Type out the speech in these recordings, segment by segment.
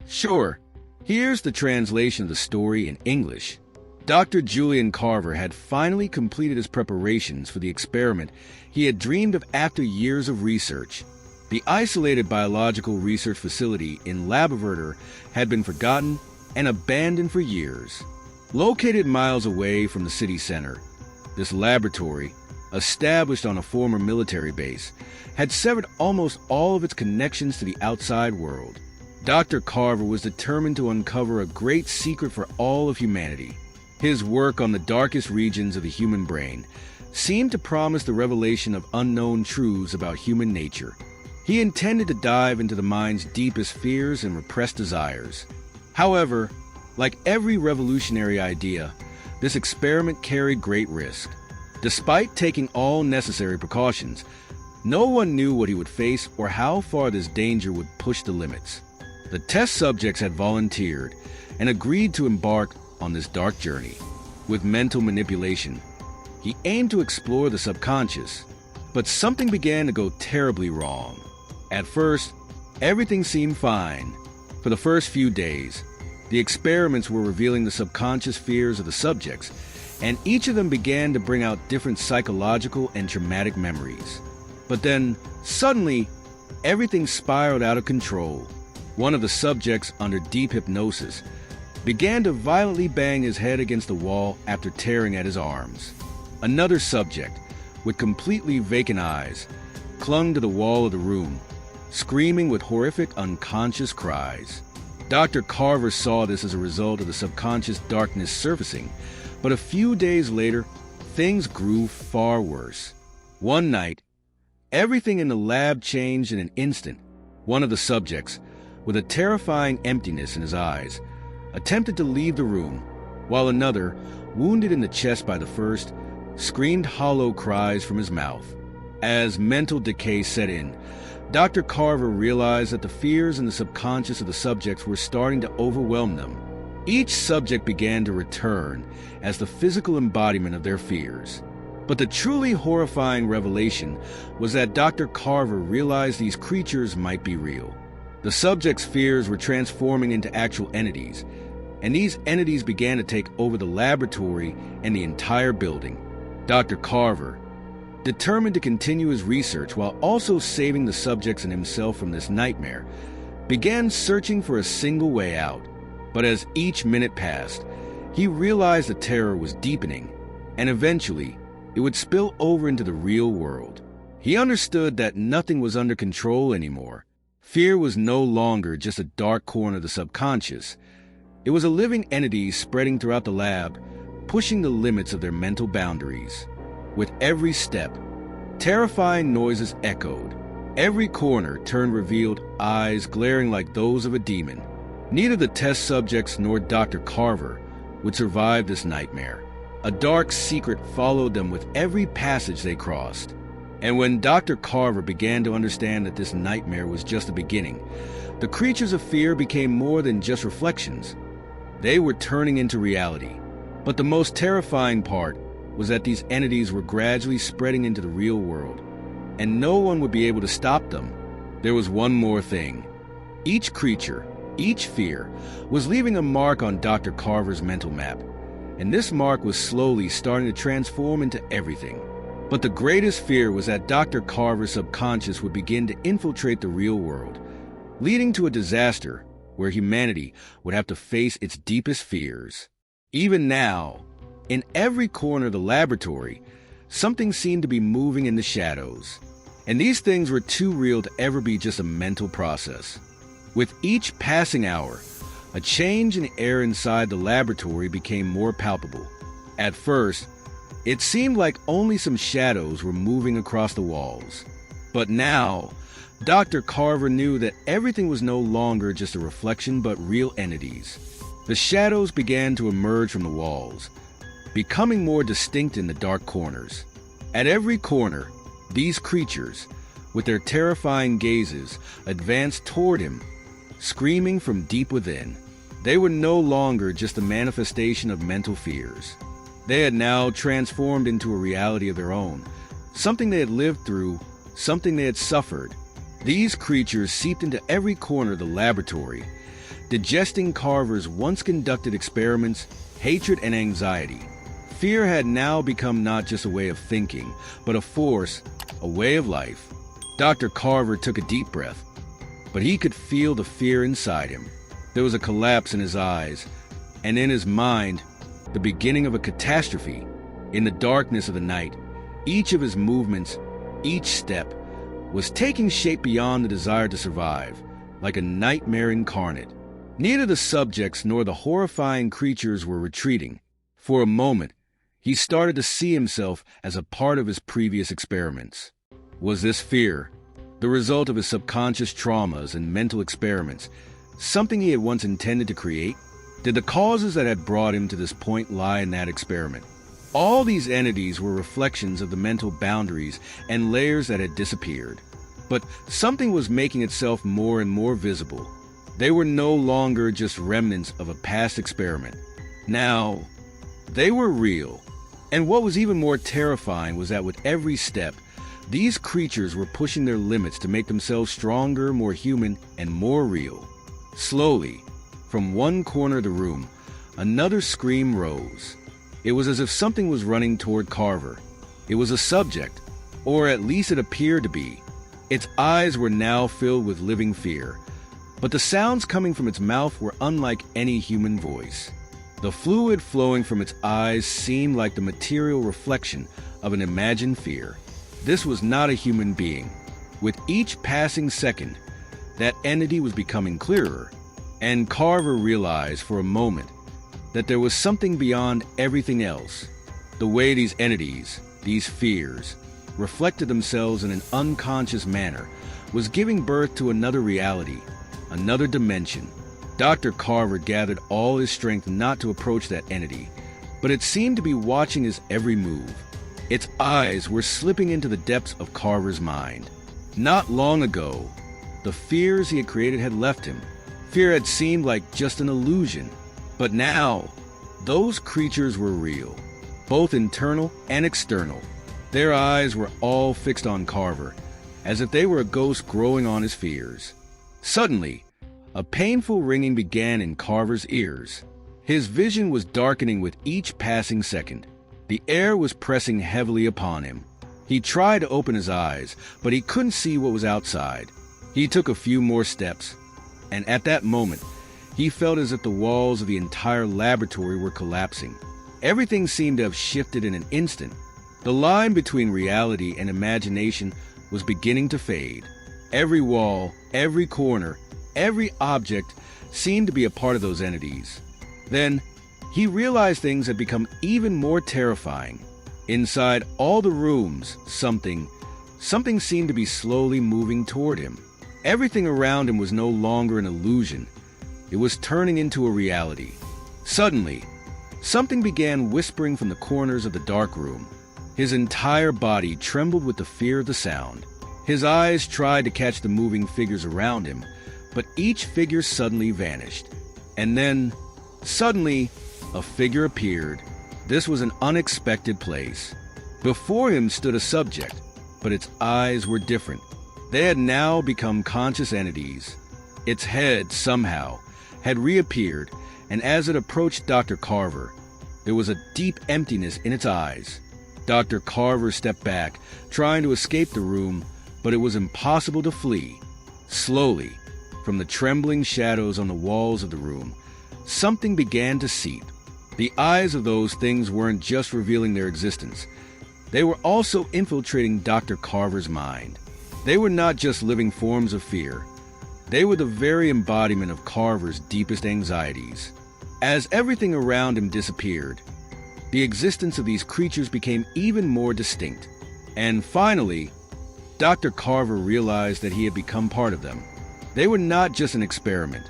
Sure. Here's the translation of the story in English. Dr. Julian Carver had finally completed his preparations for the experiment he had dreamed of after years of research. The isolated biological research facility in Laboverter had been forgotten and abandoned for years. Located miles away from the city center, this laboratory, established on a former military base, had severed almost all of its connections to the outside world. Dr. Carver was determined to uncover a great secret for all of humanity. His work on the darkest regions of the human brain seemed to promise the revelation of unknown truths about human nature. He intended to dive into the mind's deepest fears and repressed desires. However, like every revolutionary idea, this experiment carried great risk. Despite taking all necessary precautions, no one knew what he would face or how far this danger would push the limits. The test subjects had volunteered and agreed to embark on this dark journey. With mental manipulation, he aimed to explore the subconscious, but something began to go terribly wrong. At first, everything seemed fine. For the first few days, the experiments were revealing the subconscious fears of the subjects, and each of them began to bring out different psychological and traumatic memories. But then, suddenly, everything spiraled out of control. One of the subjects, under deep hypnosis, began to violently bang his head against the wall after tearing at his arms. Another subject, with completely vacant eyes, clung to the wall of the room, screaming with horrific unconscious cries. Dr. Carver saw this as a result of the subconscious darkness surfacing, but a few days later, things grew far worse. One night, everything in the lab changed in an instant. One of the subjects, with a terrifying emptiness in his eyes, attempted to leave the room, while another, wounded in the chest by the first, screamed hollow cries from his mouth. As mental decay set in, Dr. Carver realized that the fears in the subconscious of the subjects were starting to overwhelm them. Each subject began to return as the physical embodiment of their fears. But the truly horrifying revelation was that Dr. Carver realized these creatures might be real. The subjects' fears were transforming into actual entities, and these entities began to take over the laboratory and the entire building. Dr. Carver, determined to continue his research while also saving the subjects and himself from this nightmare, began searching for a single way out. But as each minute passed, he realized the terror was deepening, and eventually, it would spill over into the real world. He understood that nothing was under control anymore. Fear was no longer just a dark corner of the subconscious. It was a living entity spreading throughout the lab, pushing the limits of their mental boundaries. With every step, terrifying noises echoed. Every corner turned revealed eyes glaring like those of a demon. Neither the test subjects nor Dr. Carver would survive this nightmare. A dark secret followed them with every passage they crossed. And when Dr. Carver began to understand that this nightmare was just the beginning, the creatures of fear became more than just reflections. They were turning into reality. But the most terrifying part was that these entities were gradually spreading into the real world, and no one would be able to stop them. There was one more thing. Each creature, each fear, was leaving a mark on Dr. Carver's mental map, and this mark was slowly starting to transform into everything. But the greatest fear was that Dr. Carver's subconscious would begin to infiltrate the real world, leading to a disaster where humanity would have to face its deepest fears. Even now, in every corner of the laboratory, something seemed to be moving in the shadows, and these things were too real to ever be just a mental process. With each passing hour, a change in the air inside the laboratory became more palpable. At first, it seemed like only some shadows were moving across the walls. But now, Dr. Carver knew that everything was no longer just a reflection but real entities. The shadows began to emerge from the walls, becoming more distinct in the dark corners. At every corner, these creatures, with their terrifying gazes, advanced toward him, screaming from deep within. They were no longer just a manifestation of mental fears. They had now transformed into a reality of their own, something they had lived through, something they had suffered. These creatures seeped into every corner of the laboratory, digesting Carver's once conducted experiments, hatred, and anxiety. Fear had now become not just a way of thinking, but a force, a way of life. Dr. Carver took a deep breath, but he could feel the fear inside him. There was a collapse in his eyes, and in his mind, the beginning of a catastrophe. In the darkness of the night, each of his movements, each step, was taking shape beyond the desire to survive, like a nightmare incarnate. Neither the subjects nor the horrifying creatures were retreating. For a moment, he started to see himself as a part of his previous experiments. Was this fear, the result of his subconscious traumas and mental experiments, something he had once intended to create? Did the causes that had brought him to this point lie in that experiment? All these entities were reflections of the mental boundaries and layers that had disappeared. But something was making itself more and more visible. They were no longer just remnants of a past experiment. Now, they were real. And what was even more terrifying was that with every step, these creatures were pushing their limits to make themselves stronger, more human, and more real. Slowly, from one corner of the room, another scream rose. It was as if something was running toward Carver. It was a subject, or at least it appeared to be. Its eyes were now filled with living fear, but the sounds coming from its mouth were unlike any human voice. The fluid flowing from its eyes seemed like the material reflection of an imagined fear. This was not a human being. With each passing second, that entity was becoming clearer, and Carver realized for a moment that there was something beyond everything else. The way these entities, these fears, reflected themselves in an unconscious manner was giving birth to another reality, another dimension. Dr. Carver gathered all his strength not to approach that entity, but it seemed to be watching his every move. Its eyes were slipping into the depths of Carver's mind. Not long ago, the fears he had created had left him. Fear had seemed like just an illusion. But now, those creatures were real, both internal and external. Their eyes were all fixed on Carver, as if they were a ghost growing on his fears. Suddenly, a painful ringing began in Carver's ears. His vision was darkening with each passing second. The air was pressing heavily upon him. He tried to open his eyes, but he couldn't see what was outside. He took a few more steps, and at that moment, he felt as if the walls of the entire laboratory were collapsing. Everything seemed to have shifted in an instant. The line between reality and imagination was beginning to fade. Every wall, every corner, every object seemed to be a part of those entities. Then, he realized things had become even more terrifying. Inside all the rooms, something seemed to be slowly moving toward him. Everything around him was no longer an illusion. It was turning into a reality. Suddenly, something began whispering from the corners of the dark room. His entire body trembled with the fear of the sound. His eyes tried to catch the moving figures around him, but each figure suddenly vanished. And then, suddenly, a figure appeared. This was an unexpected place. Before him stood a subject, but its eyes were different. They had now become conscious entities. Its head, somehow, had reappeared, and as it approached Dr. Carver, there was a deep emptiness in its eyes. Dr. Carver stepped back, trying to escape the room, but it was impossible to flee. Slowly, from the trembling shadows on the walls of the room, something began to seep. The eyes of those things weren't just revealing their existence. They were also infiltrating Dr. Carver's mind. They were not just living forms of fear. They were the very embodiment of Carver's deepest anxieties. As everything around him disappeared, the existence of these creatures became even more distinct. And finally, Dr. Carver realized that he had become part of them. They were not just an experiment.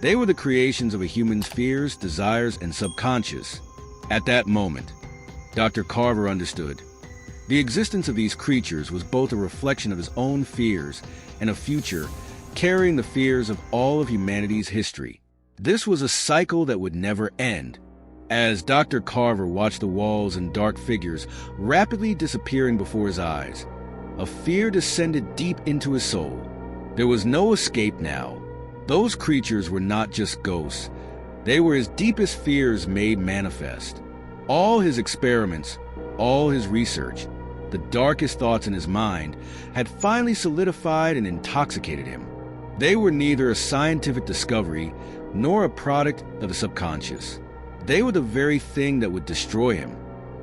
They were the creations of a human's fears, desires, and subconscious. At that moment, Dr. Carver understood. The existence of these creatures was both a reflection of his own fears and a future carrying the fears of all of humanity's history. This was a cycle that would never end. As Dr. Carver watched the walls and dark figures rapidly disappearing before his eyes, a fear descended deep into his soul. There was no escape now. Those creatures were not just ghosts. They were his deepest fears made manifest. All his experiments, all his research, the darkest thoughts in his mind, had finally solidified and intoxicated him. They were neither a scientific discovery nor a product of the subconscious. They were the very thing that would destroy him.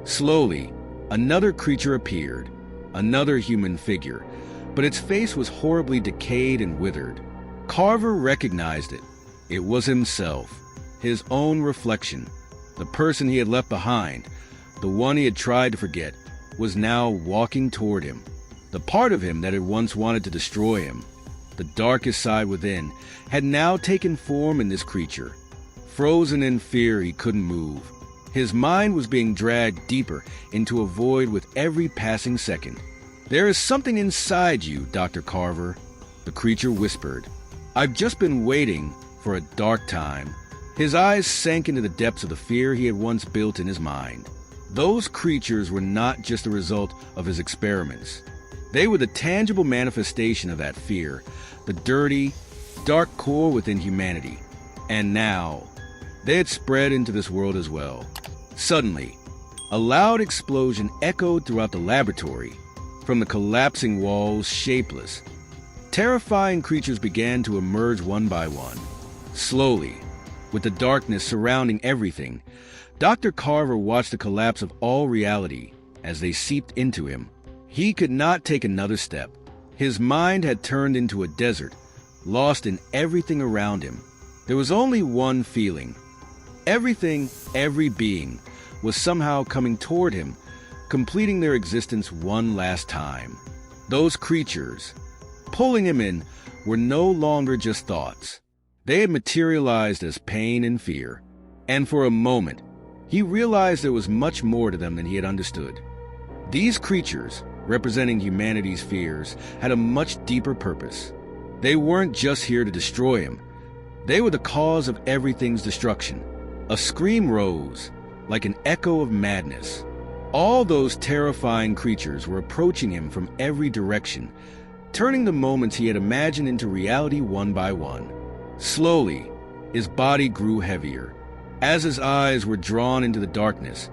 Slowly, another creature appeared, another human figure, but its face was horribly decayed and withered. Carver recognized it. It was himself, his own reflection. The person he had left behind, the one he had tried to forget, was now walking toward him. The part of him that had once wanted to destroy him, the darkest side within, had now taken form in this creature. Frozen in fear, he couldn't move. His mind was being dragged deeper into a void with every passing second. "There is something inside you, Dr. Carver," the creature whispered. "I've just been waiting for a dark time." His eyes sank into the depths of the fear he had once built in his mind. Those creatures were not just the result of his experiments. They were the tangible manifestation of that fear, the dirty, dark core within humanity. And now, they had spread into this world as well. Suddenly, a loud explosion echoed throughout the laboratory. From the collapsing walls, shapeless, terrifying creatures began to emerge one by one. Slowly, with the darkness surrounding everything, Dr. Carver watched the collapse of all reality as they seeped into him. He could not take another step. His mind had turned into a desert, lost in everything around him. There was only one feeling. Everything, every being, was somehow coming toward him, completing their existence one last time. Those creatures, pulling him in, were no longer just thoughts. They had materialized as pain and fear. And for a moment, he realized there was much more to them than he had understood. These creatures, representing humanity's fears, had a much deeper purpose. They weren't just here to destroy him. They were the cause of everything's destruction. A scream rose, like an echo of madness. All those terrifying creatures were approaching him from every direction, turning the moments he had imagined into reality one by one. Slowly, his body grew heavier. As his eyes were drawn into the darkness,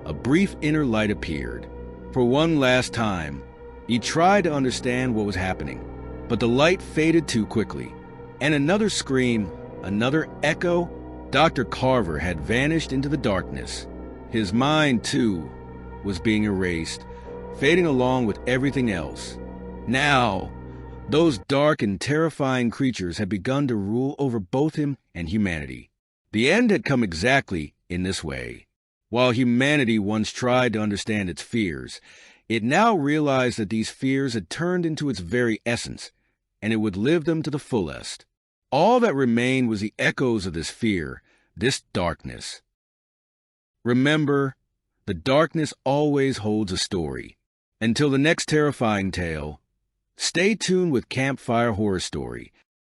a brief inner light appeared. For one last time, he tried to understand what was happening, but the light faded too quickly. And another scream, another echo, Dr. Carver had vanished into the darkness. His mind, too, was being erased, fading along with everything else. Now, those dark and terrifying creatures had begun to rule over both him and humanity. The end had come exactly in this way. While humanity once tried to understand its fears, it now realized that these fears had turned into its very essence, and it would live them to the fullest. All that remained was the echoes of this fear, this darkness. Remember, the darkness always holds a story. Until the next terrifying tale, stay tuned with Campfire Horror Story,